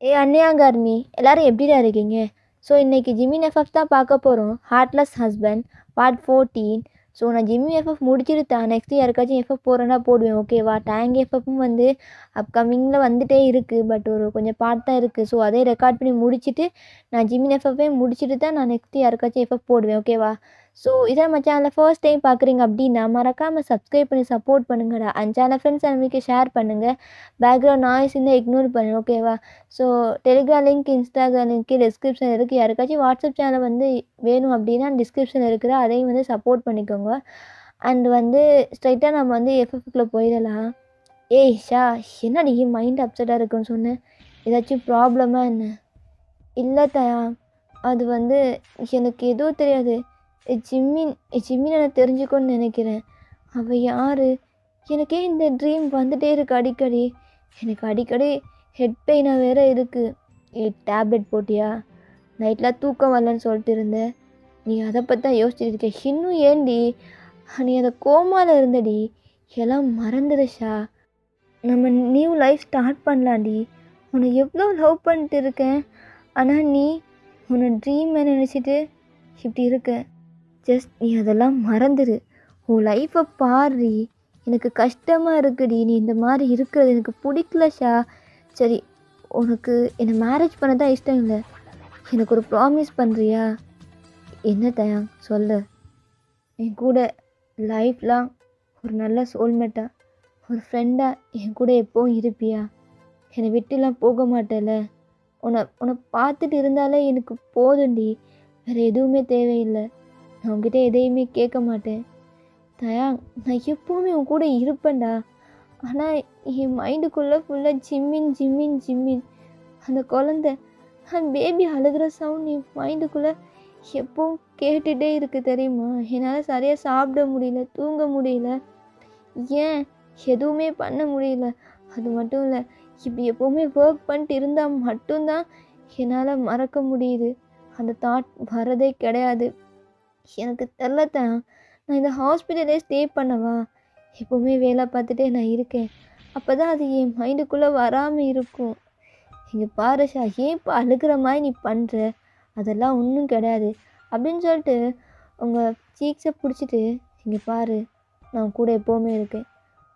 அன்னியாங்கார்மி எல்லாரும் எப்படிடா இருக்கீங்க? ஸோ இன்றைக்கி ஜிமின் எஃப்எஃப் தான் பார்க்க போகிறோம். Heartless husband part 14. ஸோ நான் ஜிம்மி எஃப்எஃப் முடிச்சுட்டு நெக்ஸ்ட்டு யாருக்காச்சும் எஃப்எஃப் போடுறேன்னா போடுவேன், ஓகேவா? டேங் எஃப்எஃப்பும் வந்து அப்கமிங்கில் வந்துகிட்டே இருக்குது, பட் ஒரு கொஞ்சம் பார்ட் தான் இருக்குது. ஸோ அதே ரெக்கார்ட் பண்ணி முடிச்சுட்டு நான் ஜிமின் எஃப்எஃப்பே முடிச்சுட்டு தான் நான் நெக்ஸ்ட்டு யாருக்காச்சும் எஃப்எஃப் போடுவேன், ஓகேவா? ஸோ இதை நம்ம சேனலில் ஃபர்ஸ்ட் டைம் பார்க்குறீங்க அப்படின்னா மறக்காமல் சப்ஸ்கிரைப் பண்ணி சப்போர்ட் பண்ணுங்கடா. And channel friends and share பண்ணுங்கள். பேக்ரவுண்ட் நாய்ஸ் இருந்தால் இக்னோர் பண்ணுங்கள், ஓகேவா? So Telegram link, Instagram link டிஸ்கிரிப்ஷனில் இருக்குது. யாருக்காச்சும் வாட்ஸ்அப் சேனல் வந்து வேணும் அப்படின்னா டிஸ்கிரிப்ஷனில் இருக்கிற அதையும் வந்து சப்போர்ட் பண்ணிக்கோங்க. அண்ட் வந்து ஸ்ட்ரைட்டாக நம்ம வந்து எஃப்எஃப்குள்ளே போயிடலாம். ஷா, என்னடி மைண்ட் அப்செட்டாக இருக்குன்னு சொன்னேன்? ஏதாச்சும் ப்ராப்ளமா என்ன? இல்லை தயா, அது வந்து எனக்கு எதுவும் தெரியாது. ஜிம்மின் நான் தெரிஞ்சுக்கணும்னு நினைக்கிறேன். அவள் யார்? எனக்கே இந்த ட்ரீம் வந்துகிட்டே இருக்கு அடிக்கடி. எனக்கு அடிக்கடி ஹெட் பெயினாக வேறு இருக்குது. டேப்லெட் போட்டியா? நைட்லாம் தூக்கம் வரலன்னு சொல்லிட்டு இருந்தேன். நீ அதை பற்றி தான் யோசிச்சுட்டு இருக்க. இன்னும் ஏண்டி நீ அதை கோமாவில் இருந்தடி? எல்லாம் மறந்துடுஷா. நம்ம நியூ லைஃப் ஸ்டார்ட் பண்ணலாண்டி. உன்னை எவ்வளோ லவ் பண்ணிட்டு இருக்கேன். ஆனால் நீ உன்னை ட்ரீமை நினச்சிட்டு இப்படி இருக்க. ஜஸ்ட் நீ அதெல்லாம் மறந்துடு. உன் லைஃப்பை பாரு. எனக்கு கஷ்டமாக இருக்குடி. நீ இந்த மாதிரி இருக்கிறது எனக்கு பிடிக்கல ஷா. சரி, உனக்கு என்னை மேரேஜ் பண்ண தான் இஷ்டம் இல்லை. எனக்கு ஒரு ப்ராமிஸ் பண்ணுறியா? என்ன தயாங் சொல்லு. என் கூட லைஃப்லாம் ஒரு நல்ல சோல்மேட்டாக, ஒரு ஃப்ரெண்டாக என் கூட எப்போவும் இருப்பியா? என்னை விட்டுலாம் போக மாட்டேல? உன்னை பார்த்துட்டு இருந்தாலே எனக்கு போதுண்டி. வேறு எதுவுமே தேவையில்லை. நான் உங்ககிட்ட எதையுமே கேட்க மாட்டேன் தயாங். நான் எப்போவுமே உன் கூட இருப்பேன்டா. ஆனால் என் மைண்டுக்குள்ளே ஃபுல்லாக ஜிம்மின் ஜிம்மின் ஜிம்மின். அந்த குழந்தை பேபி அழுகிற சவுண்ட் என் மைண்டுக்குள்ளே எப்பவும் கேட்டுகிட்டே இருக்குது, தெரியுமா? என்னால் சரியாக சாப்பிட முடியல, தூங்க முடியல, ஏன் எதுவுமே பண்ண முடியல. அது மட்டும் இல்லை, இப்படி எப்போவுமே ஒர்க் பண்ணிட்டு இருந்தால் மட்டும்தான் என்னால் மறக்க முடியுது. அந்த தாட் வரதே கிடையாது. எனக்கு தெரிலத்தான். நான் இந்த ஹாஸ்பிட்டலே ஸ்டே பண்ணவா? எப்போவுமே வேலை பார்த்துட்டே நான் இருக்கேன். அப்போ தான் அது என் மைண்டுக்குள்ளே வராமல் இருக்கும். இங்கே பாரு ஷா, ஏன் இப்போ அழுகிற மாதிரி நீ பண்ணுற? அதெல்லாம் ஒன்றும் கிடையாது அப்படின்னு சொல்லிட்டு உங்கள் சீக்ஸை பிடிச்சிட்டு, இங்கே பாரு, நான் கூட எப்போவுமே இருக்கேன்.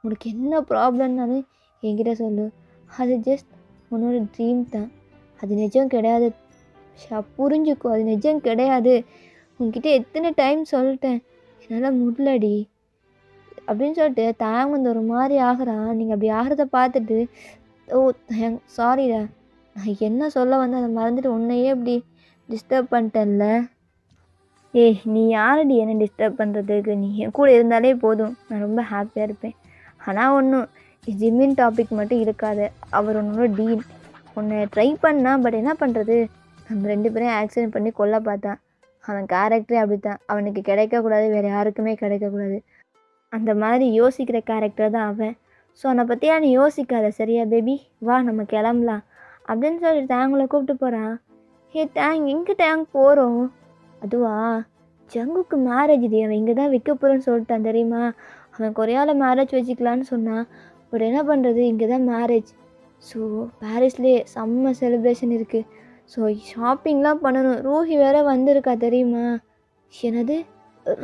உனக்கு என்ன ப்ராப்ளம்னாலும் என்கிட்ட சொல்லு. அது ஜஸ்ட் உன்னோட ட்ரீம் தான். அது நிஜம் கிடையாது ஷா, புரிஞ்சுக்கோ. அது நிஜம் கிடையாது. உங்ககிட்ட எத்தனை டைம் சொல்லிட்டேன், என்னால் முடியலடி அப்படின்னு சொல்லிட்டு தாங்க வந்து ஒரு மாதிரி ஆகிறான். நீங்கள் அப்படி ஆகிறத பார்த்துட்டு, ஓ சாரிடா, நான் என்ன சொல்ல வந்து அதை மறந்துட்டு உன்னையே இப்படி டிஸ்டர்ப் பண்ணிட்டேன்ல. நீ யாரடி என்ன டிஸ்டர்ப் பண்ணுறதுக்கு? நீ என் கூட இருந்தாலே போதும், நான் ரொம்ப ஹாப்பியாக இருப்பேன். ஆனால் ஒன்றும் ஜிம்மின் டாபிக் மட்டும் இருக்காது. அவர் உன்னோட டீன். உன்னை ட்ரை பண்ணா, பட் என்ன பண்ணுறது, நம்ம 2 பேரையும் ஆக்சிடென்ட் பண்ணி கொல்ல பார்த்தான். அவன் கேரக்டரே அப்படி தான். அவனுக்கு கிடைக்கக்கூடாது, வேறு யாருக்குமே கிடைக்கக்கூடாது. அந்த மாதிரி யோசிக்கிற கேரக்டர் தான் அவன். ஸோ அவனை பற்றியா நீ யோசிக்காத, சரியா பேபி? வா நம்ம கிளம்பலாம் அப்படின்னு சொல்லிட்டு டேங்களை கூப்பிட்டு போகிறான். டேங், எங்கே டேங் போகிறோம்? அதுவா, ஜங்குக்கு மேரேஜ் இது. அவன் இங்கே தான் வைக்க போகிறேன்னு சொல்லிட்டான், தெரியுமா? அவன் கொரியாவில் மேரேஜ் வச்சுக்கலான்னு சொன்னான். பட் என்ன பண்ணுறது, இங்கே தான் மேரேஜ். ஸோ பாரிஸ்லேயே செம்ம செலிப்ரேஷன் இருக்குது. ஸோ ஷாப்பிங்லாம் பண்ணணும். ரூஹி வேறு வந்திருக்கா, தெரியுமா? என்னது,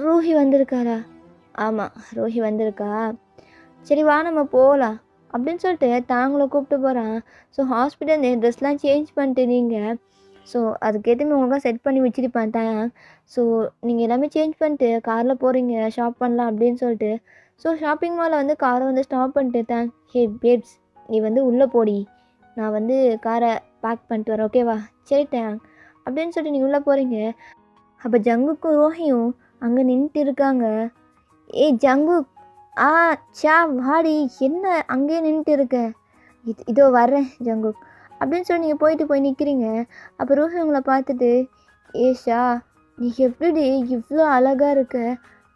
ரூஹி வந்திருக்காரா? ஆமாம், ரூஹி வந்திருக்கா. சரி வா நம்ம போகலாம் அப்படின்னு சொல்லிட்டு தாங்களை கூப்பிட்டு போகிறான். ஸோ ஹாஸ்பிட்டல் ட்ரெஸ்லாம் சேஞ்ச் பண்ணிட்டு நீங்கள், ஸோ அதுக்கேற்றுமே உங்களுக்கு செட் பண்ணி வச்சுருப்பான் தான். ஸோ நீங்கள் எல்லாமே சேஞ்ச் பண்ணிட்டு காரில் போகிறீங்க, ஷாப் பண்ணலாம் அப்படின்னு சொல்லிட்டு. ஸோ ஷாப்பிங் மாலில் வந்து காரை வந்து ஸ்டாப் பண்ணிட்டு தான், பேப்ஸ் நீ வந்து உள்ளே போடி, நான் வந்து காரை பேக் பண்ணிட்டு வரேன், ஓகேவா? சரி டேங் அப்படின்னு சொல்லிட்டு நீ உள்ளே போகிறீங்க. அப்போ ஜங்குக்கும் ரோஹியும் அங்கே நின்றுட்டு இருக்காங்க. ஜங்குக், சா வாடி, என்ன அங்கேயே நின்றுட்டு இருக்க? இதோ வர்றேன் ஜங்குக் அப்படின்னு சொல்லி நீங்கள் போய் நிற்கிறீங்க. அப்போ ரோஹி உங்களை பார்த்துட்டு, ஷா நீ எப்படி இவ்வளோ அழகாக இருக்க?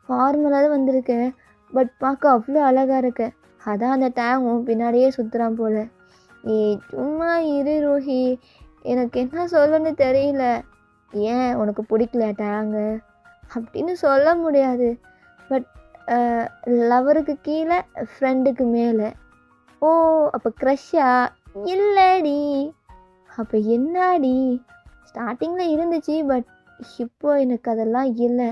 ஃபார்மலாக தான் வந்திருக்க, பட் பார்க்க அவ்வளோ அழகாக இருக்க. அதான் அந்த டேங்கும் பின்னாடியே சுற்றுறான் போல். சும்மா இரு ரோஹி, எனக்கு என்ன சொல்லணும்னு தெரியல. ஏன் உனக்கு பிடிக்கல டேங்கு அப்படின்னு சொல்ல முடியாது. பட் லவருக்கு கீழே ஃப்ரெண்டுக்கு மேலே. ஓ அப்போ க்ரஷ்ஷா? இல்லடி அப்போ என்னாடி ஸ்டார்டிங்கில் இருந்துச்சு, பட் இப்போ எனக்கு அதெல்லாம் இல்லை,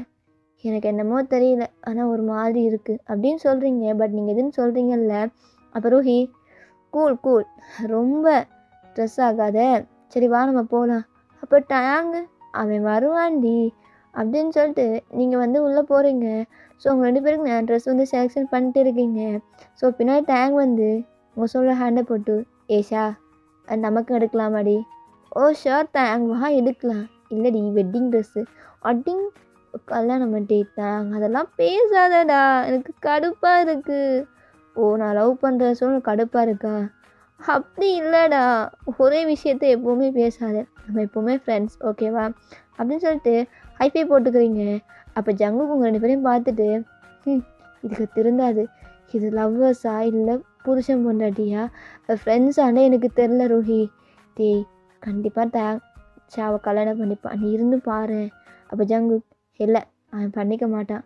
எனக்கு என்னமோ தெரியல, ஆனால் ஒரு மாதிரி இருக்குது அப்படின்னு சொல்கிறீங்க. பட் நீங்கள் எதுன்னு சொல்கிறீங்கல்ல. அப்போ ரோஹி, கூல் கூல், ரொம்ப ஸ்ட்ரெஸ் ஆகாத, சரி வா நம்ம போகலாம். அப்போ டேங்கு அவன் வருவான்டி அப்படின்னு சொல்லிட்டு நீங்கள் வந்து உள்ளே போகிறீங்க. ஸோ உங்கள் 2 பேருக்கு நான் ட்ரெஸ் வந்து செலெக்ஷன் பண்ணிட்டு இருக்கீங்க. ஸோ பின்னாடி டேங் வந்து உங்கள் சொல்ல ஹேண்டை போட்டு, ஏஷா நமக்கு எடுக்கலாமாடி? ஓ ஷோர் டேங், வா எடுக்கலாம். இல்லைடி வெட்டிங் ட்ரெஸ்ஸு. வெட்டிங் கல்யாணம் பண்ணிட்டேன், அதெல்லாம் பேசாதடா, எனக்கு கடுப்பாக இருக்குது. ஓ நான் லவ் பண்ணுற சொல்ல கடுப்பாக இருக்கா? அப்படி இல்லைடா, ஒரே விஷயத்த எப்போவுமே பேசாத, நம்ம எப்போவுமே ஃப்ரெண்ட்ஸ் ஓகேவா அப்படின்னு சொல்லிட்டு ஹைஃபை போட்டுக்கிறீங்க. அப்போ ஜங்குக்கு உங்கள் 2 பேரையும் பார்த்துட்டு, இதுக்கு திருந்தாது, இது லவ்வர்ஸா இல்லை புருஷன் பொண்டாட்டியா ஃப்ரெண்ட்ஸாண்டே எனக்கு தெரில ரோஹி. டேய் கண்டிப்பாக ஷாவை கல்யாணம் பண்ணிப்பான், நீ இருந்து பாரு. அப்போ ஜங்கு, இல்லை அவன் பண்ணிக்க மாட்டான்,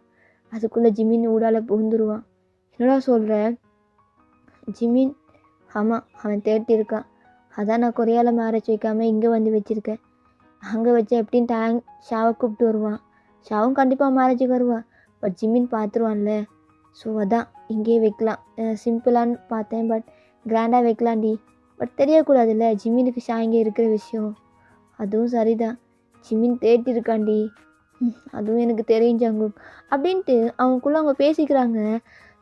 அதுக்குள்ளே ஜிமின் ஊடால புகுந்துருவான். என்னடா சொல்கிற? ஜிமின், ஆமாம் அவன் தேட்டிருக்கான், அதான் நான் கொரியாவில் மேரேஜ் வைக்காமல் இங்கே வந்து வச்சுருக்கேன். அங்கே வச்சு எப்படின்னு டேங் ஷாவை கூப்பிட்டு வருவான், ஷாவும் கண்டிப்பாக மேரேஜுக்கு வருவான், பட் ஜிமின் பார்த்துருவான்ல. ஸோ அதான் இங்கேயே வைக்கலாம், சிம்பிளான்னு பார்த்தேன், பட் கிராண்டாக வைக்கலாண்டி. பட் தெரியக்கூடாதுல்ல ஜிமினுக்கு ஷா இங்கே இருக்கிற விஷயம். அதுவும் சரிதான், ஜிமின் தேட்டிருக்காண்டி, அதுவும் எனக்கு தெரியும் ஜங்கு அப்படின்ட்டு அவங்களுக்குள்ளே அவங்க பேசிக்கிறாங்க.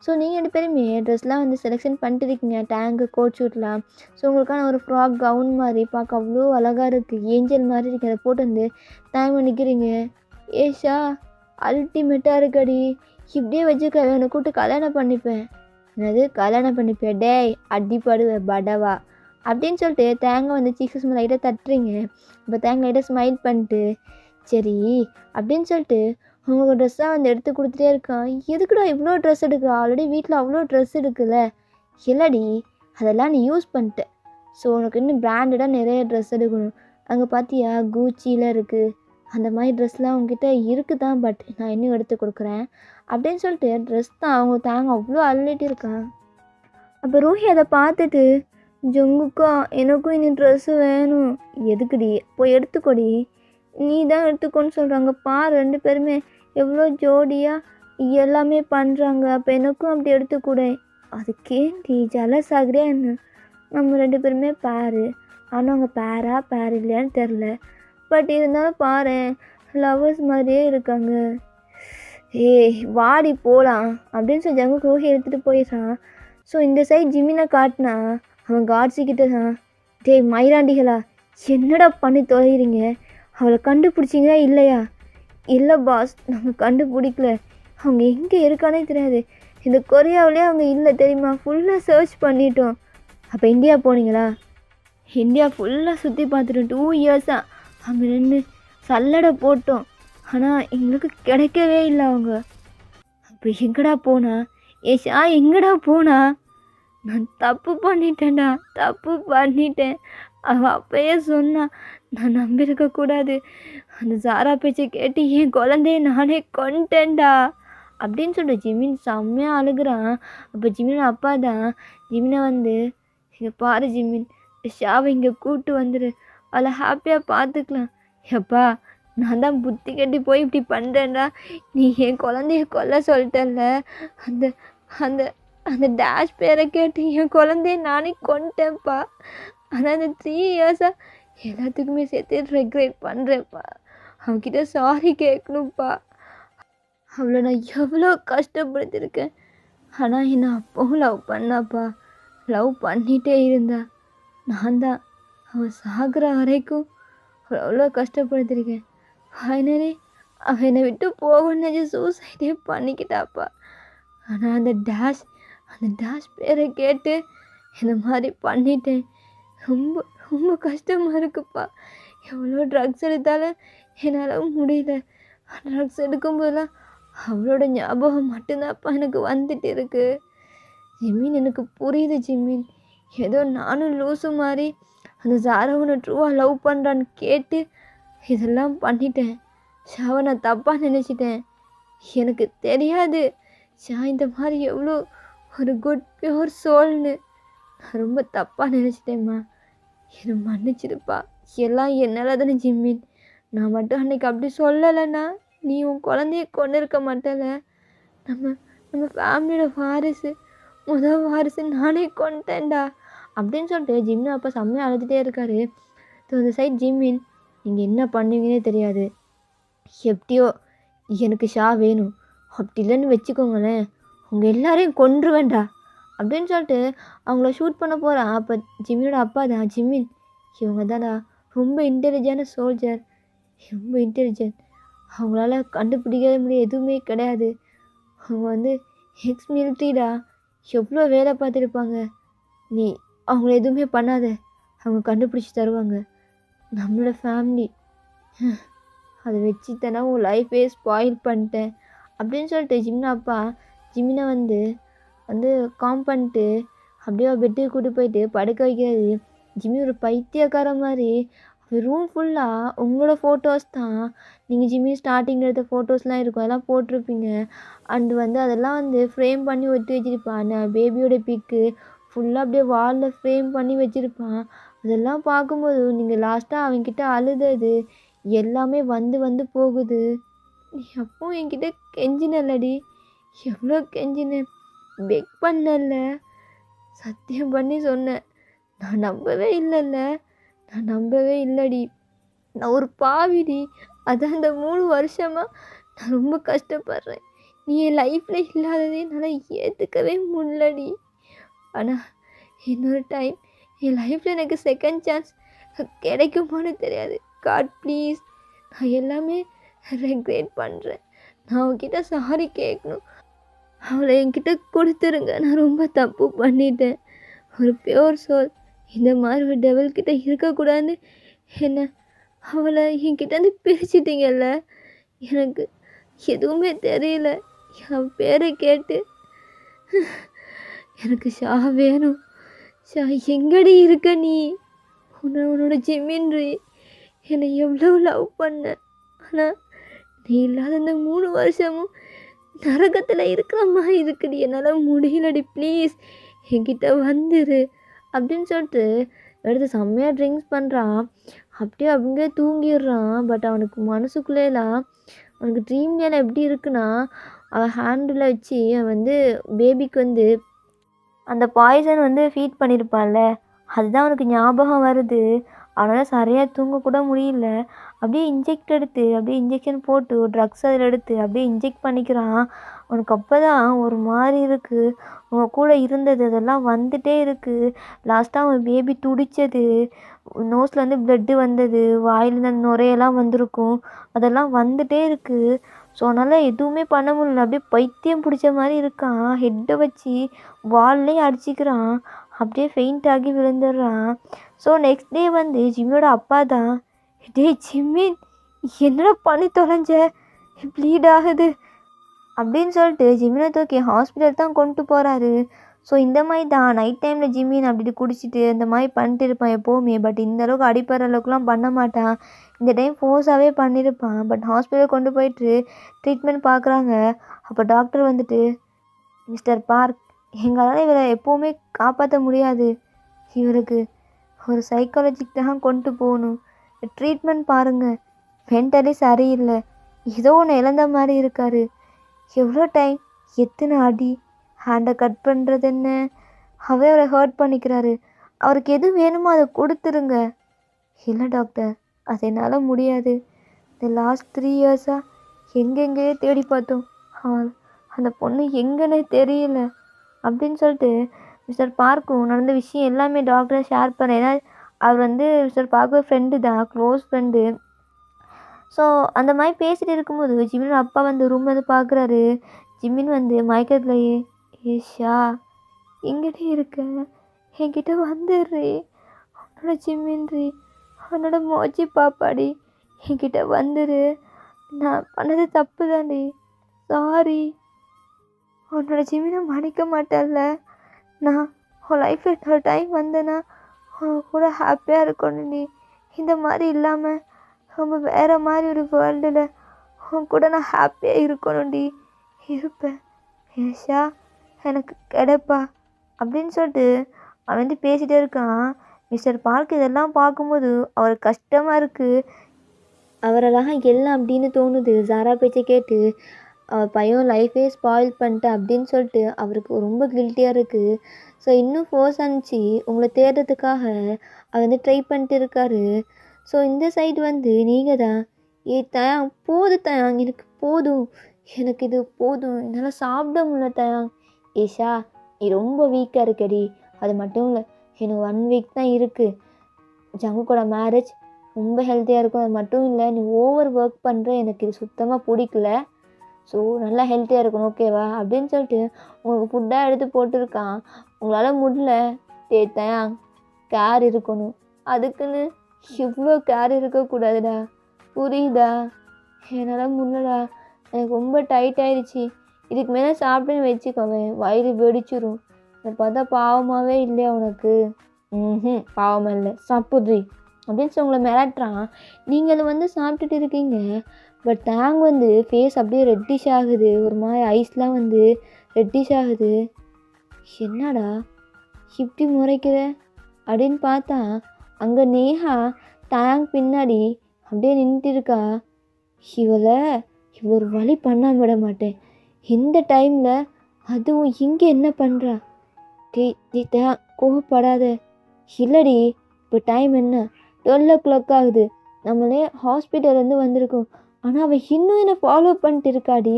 ஸோ நீங்கள் 2 பேருமே ட்ரெஸ்லாம் வந்து செலெக்ஷன் பண்ணிட்டு இருக்கீங்க, டேங்கு கோட் ஷூட்லாம். ஸோ உங்களுக்கான ஒரு ஃப்ராக் கவுன் மாதிரி பார்க்க அவ்வளோ அழகாக இருக்குது, ஏஞ்சல் மாதிரி இருக்குது, அதை போட்டு வந்து டேங் நிற்கிறீங்க. ஏஷா அல்டிமேட்டாக இருக்கடி, இப்படியே வச்சுக்க, அவனை கூப்பிட்டு கல்யாணம் பண்ணிப்பேன். என்னது கல்யாணம் பண்ணிப்பேன்? டேய் அடிப்படுவேன் படவா அப்படின்னு சொல்லிட்டு தேங்காய் வந்து சீக்ஸ் லைட்டாக தட்டுறீங்க. இப்போ தேங்காய் லைட்டாக ஸ்மைல் பண்ணிட்டு, சரி அப்படின்னு சொல்லிட்டு உங்களுக்கு ட்ரெஸ்ஸாக வந்து எடுத்து கொடுத்துட்டே இருக்கான். எதுக்குடா இவ்வளோ ட்ரெஸ் எடுக்கிற, ஆல்ரெடி வீட்டில் அவ்வளோ ட்ரெஸ் இருக்குல்ல. இல்லடி அதெல்லாம் நீ யூஸ் பண்ணிட்ட, ஸோ உனக்கு இன்னும் பிராண்டடாக நிறைய ட்ரெஸ் எடுக்கணும். அங்கே பார்த்தியா கூச்சியில் இருக்குது, அந்த மாதிரி ட்ரெஸ்லாம் உங்ககிட்ட இருக்குது தான், பட் நான் இன்னும் எடுத்து கொடுக்குறேன் அப்படின்னு சொல்லிட்டு ட்ரெஸ் தான் அவங்க தாங்க அவ்வளோ அள்ளிட்டு இருக்கான். அப்போ ரோஹி அதை பார்த்துட்டு, ஜங்குக்கா எனக்கும் இன்னும் ட்ரெஸ்ஸு வேணும். எதுக்குடி? போய் எடுத்துக்கொடி, நீ தான் எடுத்துக்கோன்னு சொல்கிறாங்க பார், 2 பேருமே எவ்வளோ ஜோடியாக எல்லாமே பண்ணுறாங்க, அப்போ எனக்கும் அப்படி எடுத்துக்கூட. அதுக்கேண்டி ஜலஸ் ஆகுறியா என்ன? நம்ம 2 பேருமே பேரு, ஆனால் அவங்க பேர் இல்லையான்னு தெரில, பட் இருந்தாலும் பாரு லவ்வர்ஸ் மாதிரியே இருக்காங்க. ஏய் வாடி போகலாம் அப்படின்னு சொல்லி ஜங்கு ரோஹி எடுத்துகிட்டு போயிடுறான். ஸோ இந்த சைட் ஜிமினை காட்டினா அவன் காட்ஸிக்கிட்ட தான், டேய் மயிராண்டிகளா என்னடா பண்ணி தொலைகிறீங்க, அவளை கண்டுபிடிச்சிங்களா இல்லையா? இல்லை பாஸ் நாங்கள் கண்டுபிடிக்கல, அவங்க எங்கே இருக்கானே தெரியாது, இந்த கொரியாவிலே அவங்க இல்லை தெரியுமா, ஃபுல்லாக சர்ச் பண்ணிட்டோம். அப்போ இந்தியா போனீங்களா? இந்தியா ஃபுல்லாக சுற்றி பார்த்துட்டோம், 2 இயர்ஸாக அங்கே நின்று சல்லடை போட்டோம், ஆனால் எங்களுக்கு கிடைக்கவே இல்லை அவங்க. அப்போ எங்கடா போனா? ஏஷா எங்கடா போனா? நான் தப்பு பண்ணிட்டேன்டா, தப்பு பண்ணிட்டேன். அவள் அப்பயே சொன்னா, நான் நம்பியிருக்கக்கூடாது, அந்த சாரா பேச்சை கேட்டு என் குழந்தைய நானே கொண்டேன்டா அப்படின்னு சொல்லிட்டு ஜிமின் செம்மையாக அழுகுறான். அப்போ ஜிமின் அப்பா தான் ஜிமினை வந்து, இங்கே பாரு ஜிமின், ஷாவை இங்கே கூப்பிட்டு வந்துடு, அவளை ஹாப்பியாக பார்த்துக்கலாம். எப்பா நான் தான் புத்தி கட்டி போய் இப்படி பண்ணுறேன்டா, நீ என் குழந்தைய கொல்ல சொல்லிட்டல, அந்த அந்த அந்த டேஷ் பேரை கேட்டு என் குழந்தைய நானே கொண்டேன்ப்பா. ஆனால் அந்த 3 இயர்ஸாக எல்லாத்துக்குமே சேர்த்து ரெக்ரெட் பண்ணுறேன்ப்பா, அவன்கிட்ட சாரி கேட்கணும்ப்பா. அவளை நான் எவ்வளோ கஷ்டப்படுத்திருக்கேன், ஆனால் என்னை அப்பவும் லவ் பண்ணாப்பா, லவ் பண்ணிகிட்டே இருந்தா. நான் தான் அவள் சாகிற வரைக்கும் அவ்வளோ கஷ்டப்படுத்திருக்கேன். ஃபைனலி அவள் என்னை விட்டு போகணுன்னு சூசைடே பண்ணிக்கிட்டாப்பா. ஆனால் அந்த டேஷ் பேரை கேட்டு இந்த மாதிரி பண்ணிட்டேன். ரொம்ப ரொம்ப கஷ்டமாக இருக்குப்பா. எவ்வளோ ட்ரக்ஸ் எடுத்தாலும் என்னால் முடியல. ட்ரக்ஸ் எடுக்கும்போதெல்லாம் அவளோட ஞாபகம் மட்டும்தான்ப்பா எனக்கு வந்துட்டு இருக்கு. ஜிமின் எனக்கு புரியுது ஜிமின், ஏதோ நானும் லூசு மாதிரி அந்த சாராவனை ட்ரூவாக லவ் பண்ணுறான்னு கேட்டு இதெல்லாம் பண்ணிட்டேன். ஷாவை நான் தப்பாக நினச்சிட்டேன், எனக்கு தெரியாது ஷா இந்த மாதிரி எவ்வளோ ஒரு குட் பியூர் சோல்னு. நான் ரொம்ப தப்பாக நினச்சிட்டேம்மா, என்னை மன்னிச்சிடுப்பா. எல்லாம் என்னால் தானே ஜிம்மின். நான் மட்டும் அன்னைக்கு அப்படி சொல்லலைன்னா நீ உன் குழந்தைய கொண்டு இருக்க மாட்டல. நம்ம நம்ம ஃபேமிலியோட வாரிசு, வாரிசு நானே கொண்டுட்டேன்டா அப்படின்னு சொல்லிட்டு ஜிம்மின் அப்பா செம்மையாக அழுதுகிட்டே இருக்காரு. இந்த சைட் ஜிம்மின், நீங்கள் என்ன பண்ணுவீங்கன்னே தெரியாது. எப்படியோ எனக்கு ஷா வேணும். அப்படி இல்லைன்னு வச்சுக்கோங்களேன், உங்கள் எல்லாரையும் கொன்றுவேண்டா அப்படின்னு சொல்லிட்டு அவங்கள ஷூட் பண்ண போகிறான். அப்போ ஜிம்மியோட அப்பா தான், ஜிம்மின் இவங்க தான்டா ரொம்ப இன்டெலிஜென்ட் சோல்ஜர், ரொம்ப இன்டெலிஜென்ட். அவங்களால கண்டுபிடிக்கவே முடியாது, எதுவுமே கிடையாது. அவங்க வந்து எக்ஸ் மிலிட்ரிடா, எவ்வளோ வேலை பார்த்துருப்பாங்க. நீ அவங்கள எதுவுமே பண்ணாத, அவங்க கண்டுபிடிச்சி தருவாங்க. நம்மளோட ஃபேமிலி அதை வச்சுட்டேன்னா உன் லைஃபே ஸ்பாயில் பண்ணிட்டேன் அப்படின்னு சொல்லிட்டு ஜிம்மின் அப்பா ஜிம்மினை வந்து வந்து காம் பண்ணிட்டு அப்படியே பெட்டுக்கு கூட்டு போயிட்டு படுக்க வைக்கிறது. ஜிம்மி ஒரு பைத்தியக்கார மாதிரி ரூம் ஃபுல்லாக உங்களோட ஃபோட்டோஸ் தான். நீங்கள் ஜிம்மி ஸ்டார்டிங்கில் எடுத்த ஃபோட்டோஸ்லாம் இருக்கும், அதெல்லாம் போட்டிருப்பீங்க. அண்டு வந்து அதெல்லாம் வந்து ஃப்ரேம் பண்ணி ஒட்டி வச்சுருப்பான். பேபியோட பிக்கு ஃபுல்லாக அப்படியே வாலில் ஃப்ரேம் பண்ணி வச்சுருப்பான். அதெல்லாம் பார்க்கும்போது நீங்கள் லாஸ்ட்டாக அவன்கிட்ட அழுதது எல்லாமே வந்து வந்து போகுது. நீ அப்போ என்கிட்ட கெஞ்சினல்லடி, எவ்வளோ கெஞ்சினேன், பெக் பண்ணல, சத்தியம் பண்ணி சொன்னேன். நான் நம்பவே இல்லைல்ல, நான் நம்பவே இல்லடி. நான் ஒரு பாவிடி. அதான் அந்த 3 வருஷமாக நான் ரொம்ப கஷ்டப்படுறேன். நீ என் லைஃப்பில் இல்லாததே என்னால் ஏற்றுக்கவே முடியலடி. ஆனால் இன்னொரு டைம் என் லைஃப்பில் எனக்கு செகண்ட் சான்ஸ் கிடைக்குமான்னு தெரியாது. காட் ப்ளீஸ், நான் எல்லாமே ரெக்ரெட் பண்ணுறேன். நான் அவகிட்ட சாரி கேட்கணும். அவளை என்கிட்ட கொடுத்துருங்க. நான் ரொம்ப தப்பு பண்ணிட்டேன். ஒரு பியோர் சோல் இந்த மாதிரி ஒரு டெவல்கிட்ட இருக்கக்கூடாதுன்னு என்ன அவளை என்கிட்டேருந்து பிரிச்சிட்டிங்கல்ல. எனக்கு எதுவுமே தெரியல. என் பேரை கேட்டு எனக்கு ஷா வேணும். ஷா எங்கடி இருக்க நீ? உன்னோட ஜிம்மின்றி என்னை எவ்வளோ லவ் பண்ண. ஆனால் நீ இல்லாத இந்த 3 வருஷமும் நரகத்தில் இருக்கிற மாதிரி இருக்குடி. என்னால் முடியலடி, ப்ளீஸ் என்கிட்ட வந்துரு அப்படின்னு சொல்லிட்டு எடுத்து செம்மையாக ட்ரிங்க்ஸ் பண்ணுறான். அப்படியே அப்படியே தூங்கிடுறான். பட் அவனுக்கு மனசுக்குள்ளேலாம் அவனுக்கு ட்ரீம்லாம் எப்படி இருக்குன்னா, அவன் ஹேண்டில் வச்சு அவன் வந்து பேபிக்கு வந்து அந்த பாய்சன் வந்து ஃபீட் பண்ணியிருப்பான்ல, அதுதான் அவனுக்கு ஞாபகம் வருது. அவனால் சரியாக தூங்கக்கூட முடியல. அப்படியே அப்படியே இன்ஜெக்ஷன் போட்டு ட்ரக்ஸ் அதில் எடுத்து அப்படியே இன்ஜெக்ட் பண்ணிக்கிறான். அவனுக்கு அப்போ தான் ஒரு மாதிரி இருக்குது. அவங்க கூட இருந்தது அதெல்லாம் வந்துகிட்டே இருக்குது. லாஸ்ட்டாக அவன் பேபி துடித்தது, நோஸில் வந்து ப்ளட்டு வந்தது, வாயிலேருந்து அந்த நுரையெல்லாம் வந்திருக்கும், அதெல்லாம் வந்துகிட்டே இருக்குது. ஸோ அதனால் எதுவுமே பண்ண முடியல. அப்படியே பைத்தியம் பிடிச்ச மாதிரி இருக்கான். ஹெட்டை வச்சு வால்லே அடிச்சிக்கிறான். அப்படியே ஃபெயிண்ட் ஆகி விழுந்துடுறான். ஸோ நெக்ஸ்ட் டே வந்து ஜிம்மியோட அப்பா தான், டேய் ஜிம்மின் என்னடா பண்ணி தொலைஞ்ச, ப்ளீட் ஆகுது அப்படின்னு சொல்லிட்டு ஜிம்மினை தூக்கி ஹாஸ்பிட்டல் தான் கொண்டு போகிறாரு. ஸோ இந்த மாதிரி தான் நைட் டைமில் ஜிம்மின் அப்படி குடிச்சிட்டு இந்த மாதிரி பண்ணிட்டு இருப்பான் எப்போவுமே. பட் இந்தளவுக்கு அடிப்படுற அளவுக்குலாம் பண்ண மாட்டான். இந்த டைம் ஃபோர்ஸாகவே பண்ணியிருப்பான். பட் ஹாஸ்பிட்டல் கொண்டு போயிட்டு ட்ரீட்மெண்ட் பார்க்குறாங்க. அப்போ டாக்டர் வந்துட்டு, மிஸ்டர் பார்க், எங்களால் இவரை எப்போவுமே காப்பாற்ற முடியாது. இவருக்கு ஒரு சைக்காலஜிக்கு தான் கொண்டு போகணும். ட்ரீட்மெண்ட் பாருங்கள், மென்டலி சரியில்லை, ஏதோ ஒன்று இழந்த மாதிரி இருக்கார். எவ்வளோ டைம், எத்தனை அடி, ஹேண்டை கட் பண்ணுறது என்ன, அவரை ஹர்ட் பண்ணிக்கிறாரு. அவருக்கு எது வேணுமோ அதை கொடுத்துருங்க. இல்லை டாக்டர், அது என்னால் முடியாது. இந்த லாஸ்ட் 3 இயர்ஸாக எங்கெங்கேயோ தேடி பார்த்தோம், அந்த பொண்ணு எங்கன்னே தெரியல அப்படின்னு சொல்லிட்டு மிஸ்டர் பார்க்கும் நடந்த விஷயம் எல்லாமே டாக்டரை ஷேர் பண்ண. ஏன்னா அவர் வந்து மிஸ்டர் பார்க்கும் ஃப்ரெண்டு தான், க்ளோஸ் ஃப்ரெண்டு. ஸோ அந்த மாதிரி பேசிகிட்டு இருக்கும்போது ஜிம்மின் அப்பா வந்து ரூம் வந்து பார்க்குறாரு. ஜிம்மின் வந்து மயக்கத்துலையே, ஏஷா எங்கிட்டே இருக்க, என்கிட்ட வந்துடுறி, உன்னோட ஜிம்மின்றி, உன்னோட மோச்சி பாப்பாடி, என்கிட்ட வந்துரு, நான் பண்ணது தப்பு தாண்டி, சாரி, உன்னோட ஜிம்மினை மன்னிக்க மாட்டேன்ல. நான் உன் லைஃப்பில் இன்னொரு டைம் வந்தேன்னா உன் கூட ஹாப்பியாக இருக்கணும். நீ இந்த மாதிரி இல்லாமல் ரொம்ப வேறு மாதிரி ஒரு வேர்ல்டில் உன் கூட நான் ஹாப்பியாக இருக்கணும்டி, இருப்பேன். ஏஷா எனக்கு கிடைப்பா அப்படின்னு சொல்லிட்டு அவன் வந்து பேசிகிட்டே இருக்கான். மிஸ்டர் பார்க் இதெல்லாம் பார்க்கும்போது அவருக்கு கஷ்டமாக இருக்குது. அவரெல்லாம் எல்லாம் அப்படின்னு தோணுது. ஜாரா பேச்சை கேட்டு அவர் பையன் லைஃபே ஸ்பாயில் பண்ணிட்டேன் அப்படின்னு சொல்லிட்டு அவருக்கு ரொம்ப கில்ட்டியாக இருக்குது. ஸோ இன்னும் ஃபோர்ஸ் அனுப்பிச்சு உங்களை தேடுறதுக்காக அவர் வந்து ட்ரை பண்ணிட்டு இருக்காரு. ஸோ இந்த சைடு வந்து நீங்கள் தான் தயாங் போதும் தயாங் எனக்கு போதும், எனக்கு இது போதும், என்னால் சாப்பிட முடியல தயாங். ஏஷா நீ ரொம்ப வீக்காக இருக்கடி. அது மட்டும் இல்லை, எனக்கு 1 வீக் தான் இருக்குது. ஜங்குக்கோட மேரேஜ் ரொம்ப ஹெல்த்தியாக இருக்கும். அது மட்டும் இல்லை, நீ ஓவர் ஒர்க் பண்ணுற, எனக்கு இது சுத்தமாக பிடிக்கல. ஸோ நல்லா ஹெல்த்தியாக இருக்கணும் ஓகேவா அப்படின்னு சொல்லிட்டு உங்களுக்கு ஃபுட்டாக எடுத்து போட்டிருக்கான். உங்களால் முடியல தயாங், கேர் இருக்கணும். அதுக்குன்னு இவ்வளோ கேர் இருக்கக்கூடாதுடா, புரியுதா? என்னால் முடியலடா, எனக்கு ரொம்ப டைட் ஆயிடுச்சு. இதுக்கு மேலே சாப்பிட்டுன்னு வச்சுக்கோவேன், வயிறு வெடிச்சிரும். அதை பார்த்தா பாவமாகவே இல்லையா உனக்கு? பாவமாக இல்லை, சாப்பிட்றி அப்படின்னு சொல்லி உங்களை மிரட்டுறான். நீங்கள் அதை வந்து சாப்பிட்டுட்டு இருக்கீங்க. பட் டேங் வந்து ஃபேஸ் அப்படியே ரெட்டிஷ் ஆகுது. ஒரு மாதிரி ஐஸ்லாம் வந்து ரெட்டிஷ் ஆகுது. என்னடா இப்படி முறைக்கிற அப்படின்னு பார்த்தா அங்கே நேஹா டேங் பின்னாடி அப்படியே நின்றுட்டு இருக்கா. இவளை ஒரு வழி பண்ணாம விட மாட்டேன் இந்த டைமில். அதுவும் இங்கே என்ன பண்ணுறா? டேங் கோவப்படாத. இல்லடி, இப்போ டைம் என்ன 12 o'clock ஆகுது. நம்மளே ஹாஸ்பிட்டல்லேருந்து வந்திருக்கோம். ஆனால் அவள் இன்னும் என்னை ஃபாலோ பண்ணிட்டு இருக்காடி.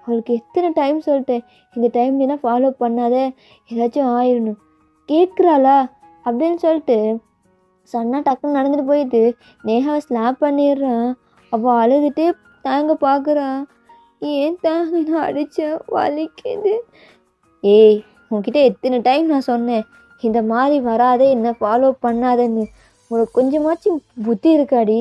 அவளுக்கு எத்தனை டைம் சொல்லிட்டேன், இந்த டைம்லாம் ஃபாலோ பண்ணாத, ஏதாச்சும் ஆயிடணும். கேட்குறாளா அப்படின்னு சொல்லிட்டு சன்னா டக்குன்னு நடந்துட்டு போயிட்டு நேஹாவை ஸ்லாப் பண்ணிடுறான். அவள் அழுதுகிட்டே தேங்க பார்க்குறா. ஏன் தேங்க நான் அடித்தேன், வலிக்குது. ஏய், உன்கிட்ட எத்தனை டைம் நான் சொன்னேன் இந்த மாதிரி வராதே, என்னை ஃபாலோ பண்ணாதேன்னு. உனக்கு கொஞ்சமாச்சும் புத்தி இருக்காடி?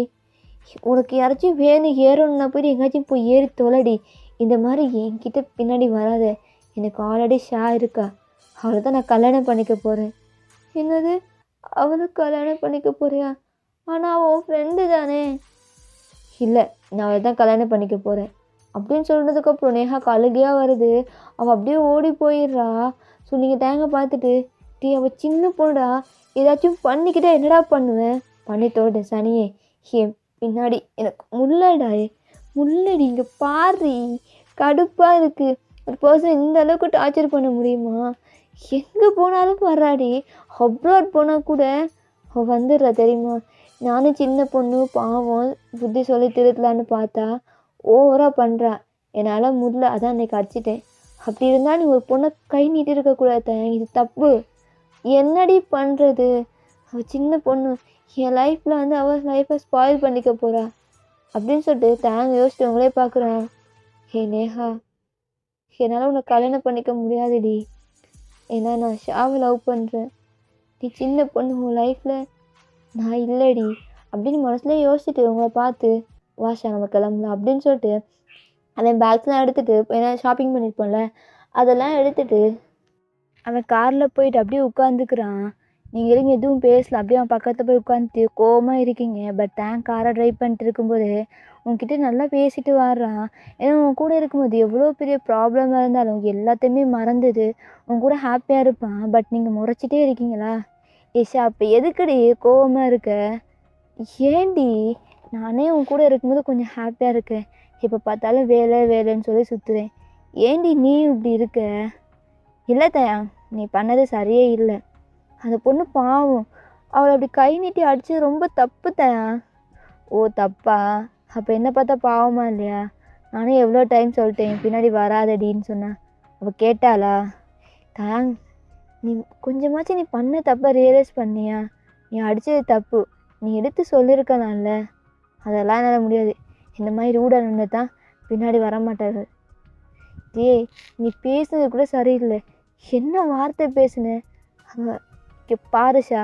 உனக்கு யாராச்சும் வேணும் ஏறணுன்னா போய் எங்கேயாச்சும் போய் ஏறி தொலைடி. இந்த மாதிரி என்கிட்ட பின்னாடி வராத. எனக்கு ஆல்ரெடி ஷா இருக்கா, அவளை தான் நான் கல்யாணம் பண்ணிக்க போகிறேன். என்னது, அவளை கல்யாணம் பண்ணிக்க போறியா? ஆனால் அவள் உன் ஃப்ரெண்டு தானே. இல்லை, நான் அவளை தான் கல்யாணம் பண்ணிக்க போகிறேன் அப்படின்னு சொல்கிறதுக்கப்புறம் நேஹாக்கு அழுகையாக வருது. அவள் அப்படியே ஓடி போயிடுறா. ஸோ நீங்கள் டேங்க பார்த்துட்டு, அவள் சின்ன பொண்ணுடா, ஏதாச்சும் பண்ணிக்கிட்டே என்னடா பண்ணுவேன், பண்ணி தோடு சனியே. ஏன் பின்னாடி எனக்கு முள்ளடி இங்கே பாரு, கடுப்பாக இருக்குது. ஒரு பர்சன் இந்த அளவுக்கு டார்ச்சர் பண்ண முடியுமா? எங்கே போனாலும் வர்றாடி. அப்ராட் போனால் கூட அவள் வந்துடுறா தெரியுமா? நானும் சின்ன பொண்ணு பாவம் புத்தி சொல்லி திருத்தலான்னு பார்த்தா ஓவராக பண்ணுறா. என்னால் முடியல, அதான் அன்றைக்கி அடிச்சிட்டேன். அப்படி இருந்தால் நீ ஒரு பொண்ணை கை நீட்டி இருக்கக்கூடாது, இது தப்பு. என்னடி பண்ணுறது? அவள் சின்ன பொண்ணு, என் லைஃப்பில் வந்து அவள் லைஃப்பை ஸ்பாயில் பண்ணிக்க போகிறா அப்படின்னு சொல்லிட்டு தேங்க யோசிச்சு அவங்களே பார்க்குறான். ஹே நேஹா, என்னால் உன்னை கல்யாணம் பண்ணிக்க முடியாதுடி. ஏன்னா நான் ஷாவை லவ் பண்ணுறேன். நீ சின்ன பொண்ணு, உன் லைஃப்பில் நான் இல்லைடி அப்படின்னு மனசுலேயே யோசிச்சுட்டு உங்களை பார்த்து வாஷா நம்ம கிளம்பலாம் அப்படின்னு சொல்லிட்டு அவன் பேக்ஸ்லாம் எடுத்துகிட்டு, ஏன்னா ஷாப்பிங் பண்ணியிருப்போம்ல, அதெல்லாம் எடுத்துகிட்டு அவன் காரில் போயிட்டு அப்படியே உட்காந்துக்கிறான். நீங்களும் எதுவும் பேசல, அப்படியே அவன் பக்கத்தில் போய் உட்காந்துட்டு கோவமாக இருக்கீங்க. பட் டேங்க் காரை ட்ரைவ் பண்ணிட்டு இருக்கும்போது உங்ககிட்ட நல்லா பேசிட்டு வர்றான். ஏன்னா உன் கூட இருக்கும்போது எவ்வளோ பெரிய ப்ராப்ளமாக இருந்தாலும் எல்லாத்தையுமே மறந்துது உன் கூட ஹாப்பியாக இருப்பான். பட் நீங்கள் முறைச்சிட்டே இருக்கீங்களா? ஏஷா, அப்போ எதுக்குடி கோவமாக இருக்க? ஏண்டி, நானே உன் கூட இருக்கும்போது கொஞ்சம் ஹாப்பியாக இருக்கேன், இப்போ பார்த்தாலும் வேலைன்னு சொல்லி சுற்றுறேன். ஏண்டி நீ இப்படி இருக்க? இல்லை தயா, நீ பண்ணது சரியே இல்லை. அந்த பொண்ணு பாவம், அவளை அப்படி கை நீட்டி அடித்தது ரொம்ப தப்பு தயா. ஓ தப்பா? அப்போ என்ன பார்த்தா பாவமா இல்லையா? நானும் எவ்வளோ டைம் சொல்லிட்டேன் பின்னாடி வராதடின்னு சொன்னேன். அவள் கேட்டாளா? தயாங், நீ கொஞ்சமாச்சும் நீ பண்ண தப்பை ரியலைஸ் பண்ணியா? நீ அடித்தது தப்பு, நீ எடுத்து சொல்லியிருக்கலாம்ல. அதெல்லாம் என்னால் முடியாது. இந்த மாதிரி ரூடாக இருந்தால் தான் பின்னாடி வரமாட்டாரு. ஏய், நீ பேசுனது கூட சரியில்லை. என்ன வார்த்தை பேசுன? அவ பாருஷா,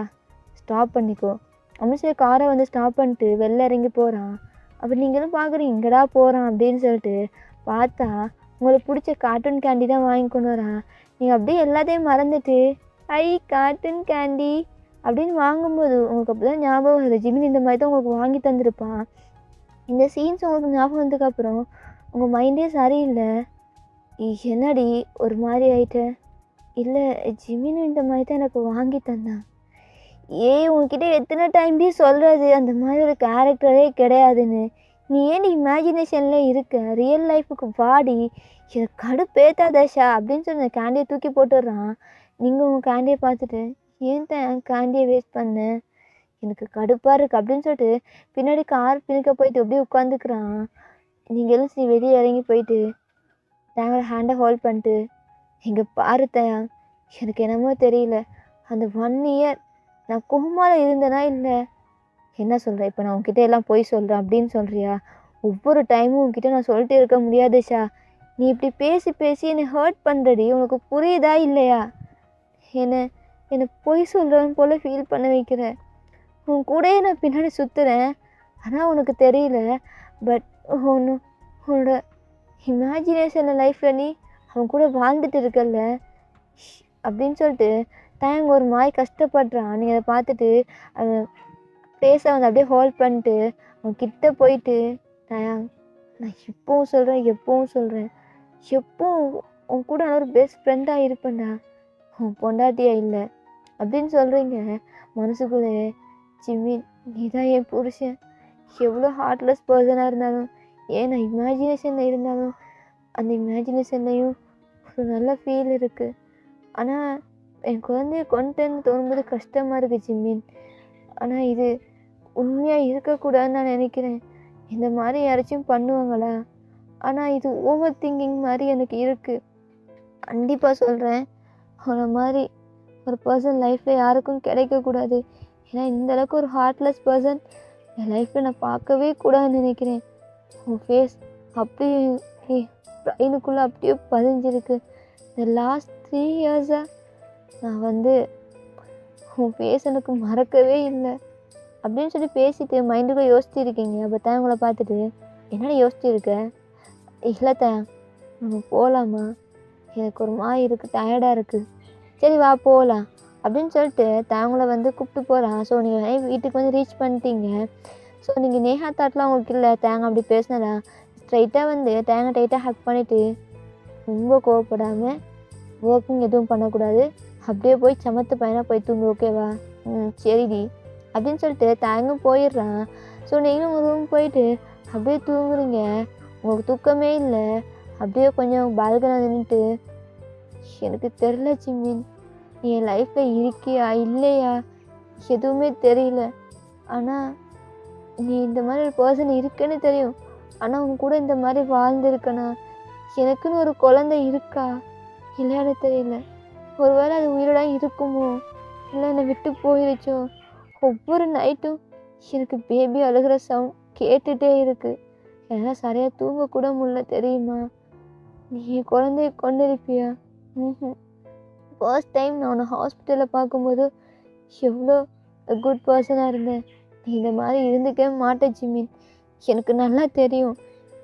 ஸ்டாப் பண்ணிக்கோ அப்படின்னு சொல்லி காரை வந்து ஸ்டாப் பண்ணிட்டு வெளில இறங்கி போகிறான். அப்போ நீங்களும் பார்க்குறீங்க இங்கடா போகிறான் அப்படின்னு சொல்லிட்டு பார்த்தா உங்களுக்கு பிடிச்ச கார்ட்டூன் கேண்டி தான் வாங்கி கொண்டு வரான். நீங்கள் அப்படியே எல்லாத்தையும் மறந்துட்டு ஐ கார்ட்டூன் கேண்டி அப்படின்னு வாங்கும்போது உங்களுக்கு அப்போ தான் ஞாபகம் வருது, ஜிமின் இந்த மாதிரி தான் உங்களுக்கு வாங்கி தந்திருப்பான். இந்த சீன்ஸ் உங்களுக்கு ஞாபகம் வந்ததுக்கப்புறம் உங்கள் மைண்டே சரியில்லை. என்னடி ஒரு மாதிரி ஆயிட்ட? இல்லை, ஜிமின் இந்த மாதிரி தான் எனக்கு வாங்கி தந்தான். உன்கிட்ட எத்தனை டைம்டி சொல்கிறது அந்த மாதிரி ஒரு கேரக்டரே கிடையாதுன்னு. நீ ஏன் இமேஜினேஷனில் இருக்க? ரியல் லைஃபுக்கு வாடி. இதை கடுப்பேத்தாத ஷா அப்படின்னு சொல்லி அந்த கேண்டியை தூக்கி போட்டுடுறான். நீங்கள் உங்கள் கேண்டியை பார்த்துட்டு ஏன் தான் கேண்டியை வேஸ்ட் பண்ண, எனக்கு கடுப்பாக இருக்குது அப்படின்னு சொல்லிட்டு பின்னாடி கார் பின்னுக்க போயிட்டு அப்படியே உட்காந்துக்கிறான். நீங்களும் சரி வெளியே இறங்கி போயிட்டு தேங்களோட ஹேண்டை ஹோல்ட் பண்ணிட்டு, இங்கே பாரு தயா, எனக்கு என்னமோ தெரியல, அந்த 1 இயர் நான் கோமாவில் இருந்தேனா இல்லை என்ன சொல்கிறேன் இப்போ நான் உன்கிட்ட எல்லாம் போய் சொல்கிறேன் அப்படின்னு சொல்கிறியா? ஒவ்வொரு டைமும் உன்கிட்ட நான் சொல்லிட்டு இருக்க முடியாது ஷா. நீ இப்படி பேசி பேசி என்னை ஹர்ட் பண்ணுறடி. உனக்கு புரியுதா இல்லையா? என்னை பொய் சொல்கிறவன் போல் ஃபீல் பண்ண வைக்கிற. உன் கூடயே நான் பின்னாடி சுற்றுறேன், ஆனால் உனக்கு தெரியல. பட் உன்னோட இமேஜினேஷனில் லைஃப்பில் நீ அவன் கூட வாழ்ந்துட்டு இருக்கல்ல அப்படின்னு சொல்லிட்டு தயங்க ஒரு மாதிரி கஷ்டப்படுறான். நீங்கள் அதை பார்த்துட்டு அவன் ஃபேஸை வந்து அப்படியே ஹோல்ட் பண்ணிட்டு அவன் கிட்ட போயிட்டு, தயாங் நான் இப்போவும் சொல்கிறேன் எப்போவும் சொல்கிறேன், எப்போவும் உன் கூட நான் ஒரு பெஸ்ட் ஃப்ரெண்டாக இருப்பேன்டா, உன் பொண்டாட்டியா இல்லை அப்படின்னு சொல்கிறீங்க. மனசுக்குள்ளே ஜிம்மி நீ தான் என் புருஷன். எவ்வளோ ஹார்ட்லெஸ் பர்சனாக இருந்தாலும், ஏன் நான் இமேஜினேஷனில் இருந்தாலும் அந்த இமேஜினேஷன்லேயும் ஒரு நல்ல ஃபீல் இருக்குது. ஆனால் என் குழந்தைய கொண்டுன்னு தோணும்போது கஷ்டமாக இருக்குது ஜிம்மின். ஆனால் இது உண்மையாக இருக்கக்கூடாதுன்னு நான் நினைக்கிறேன். இந்த மாதிரி யாராச்சும் பண்ணுவாங்களா? ஆனால் இது ஓவர் திங்கிங் மாதிரி எனக்கு இருக்குது. கண்டிப்பாக சொல்கிறேன், அவனை மாதிரி ஒரு பர்சன் லைஃப்பில் யாருக்கும் கிடைக்கக்கூடாது. ஏன்னா இந்தளவுக்கு ஒரு ஹார்ட்லெஸ் பர்சன் என் லைஃப்பில் நான் பார்க்கவே கூடாதுன்னு நினைக்கிறேன். உன் ஃபேஸ் அப்படியே பிரெயினுக்குள்ளே அப்படியே பதிஞ்சிருக்கு. இந்த லாஸ்ட் 3 இயர்ஸாக நான் வந்து உன் ஃபேஸ் எனக்கு மறக்கவே இல்லை அப்படின்னு சொல்லி பேசிட்டு மைண்டுக்குள்ளே யோசிச்சு இருக்கீங்க. அப்போ தான் உங்களை பார்த்துட்டு என்னடா யோசிச்சு இருக்க? இல்லை தான் நம்ம போகலாமா, எனக்கு ஒரு மாதிரி இருக்குது, டயர்டாக இருக்குது, சரி வா போகலாம் அப்படின்னு சொல்லிட்டு தாங்களை வந்து கூப்பிட்டு போகிறான். ஸோ நீங்கள் வீட்டுக்கு வந்து ரீச் பண்ணிட்டீங்க. ஸோ நீங்கள் நேஹா தாட்லாம் உங்களுக்கு இல்லை, தேங்க அப்படி பேசினதா ஸ்ட்ரைட்டாக வந்து தேங்க டைட்டாக ஹக் பண்ணிவிட்டு ரொம்ப கோவப்படாமல் ஒர்க்கிங் எதுவும் பண்ணக்கூடாது, அப்படியே போய் சமத்து பையனாக போய் தூங்கு, ஓகேவா? சரிடி அப்படின்னு சொல்லிட்டு தேங்கும் போயிடுறான். ஸோ நீங்களும் உங்கள் ரூம் போயிட்டு அப்படியே தூங்குறீங்க. உங்களுக்கு தூக்கமே இல்லை. அப்படியே கொஞ்சம் பால்கனி நின்றுட்டு, எனக்கு தெரில ஜிம்மின், நீ என் லைஃப்பில் இருக்கியா இல்லையா எதுவுமே தெரியல. ஆனால் நீ இந்த மாதிரி ஒரு பர்சன் இருக்குன்னு தெரியும். ஆனால் உன் கூட இந்த மாதிரி வாழ்ந்துருக்கனா, எனக்குன்னு ஒரு குழந்தை இருக்கா இல்லையான்னு தெரியல. ஒருவேளை அது உயிரோட இருக்குமோ, இல்லை என்னை விட்டு போயிருச்சோ. ஒவ்வொரு நைட்டும் எனக்கு பேபி அழுகிற சவுண்ட் கேட்டுகிட்டே இருக்குது. என்னால் சரியாக தூங்கக்கூட முடியல தெரியுமா? நீ என் குழந்தைய கொண்டு இருப்பியா? ஃபர்ஸ்ட் டைம் நான் உன்னை ஹாஸ்பிட்டலில் பார்க்கும்போது எவ்வளோ குட் பர்சனாக இருந்தேன். நீ இந்த மாதிரி இருந்துக்கவே மாட்டேன் ஜிம்மின். எனக்கு நல்லா தெரியும்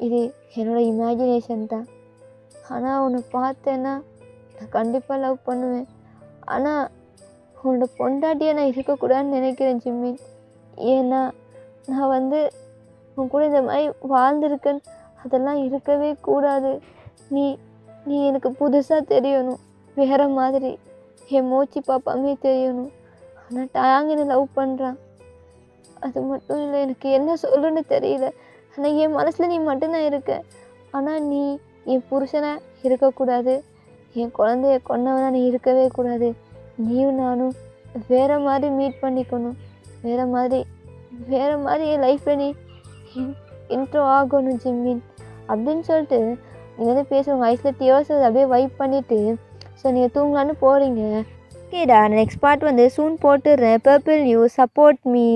இது என்னோடய இமேஜினேஷன் தான். ஆனால் உன்னை பார்த்தேன்னா நான் கண்டிப்பாக லவ் பண்ணுவேன். ஆனால் உன்னோட பொண்டாட்டியை நான் இருக்கக்கூடாதுன்னு நினைக்கிறேன் ஜிம்மின். ஏன்னா நான் வந்து உன் கூட இந்த மாதிரி வாழ்ந்துருக்கேன், அதெல்லாம் இருக்கவே கூடாது. நீ நீ எனக்கு புதுசாக தெரியணும், வேறு மாதிரி என் மோச்சி பாப்பாமே தெரியணும். ஆனால் டயாங்கின்னு லவ் பண்ணுறான். அது மட்டும் இல்லை, எனக்கு என்ன சொல்லுன்னு தெரியல. ஆனால் என் மனசில் நீ மட்டும்தான் இருக்க. ஆனால் நீ என் புருஷனாக இருக்கக்கூடாது, என் குழந்தைய கொண்டவனா நீ இருக்கவே கூடாது. நீயும் நானும் வேறு மாதிரி மீட் பண்ணிக்கணும், வேறு மாதிரி என் லைஃப்பில் நீ இன்ட்ரோ ஆகணும் ஜிம்மின் அப்படின்னு சொல்லிட்டு நீங்கள் வந்து பேசுவாங்க. ஐஸில் டியர்ஸ் அப்படியே வைப் பண்ணிவிட்டு ஸோ நீங்கள் தூங்கலான்னு போகிறீங்க. ஓகேடா, நெக்ஸ்ட் பார்ட் வந்து சூன் போட்டுடுறேன். பர்பிள் யூ சப்போர்ட் மீ.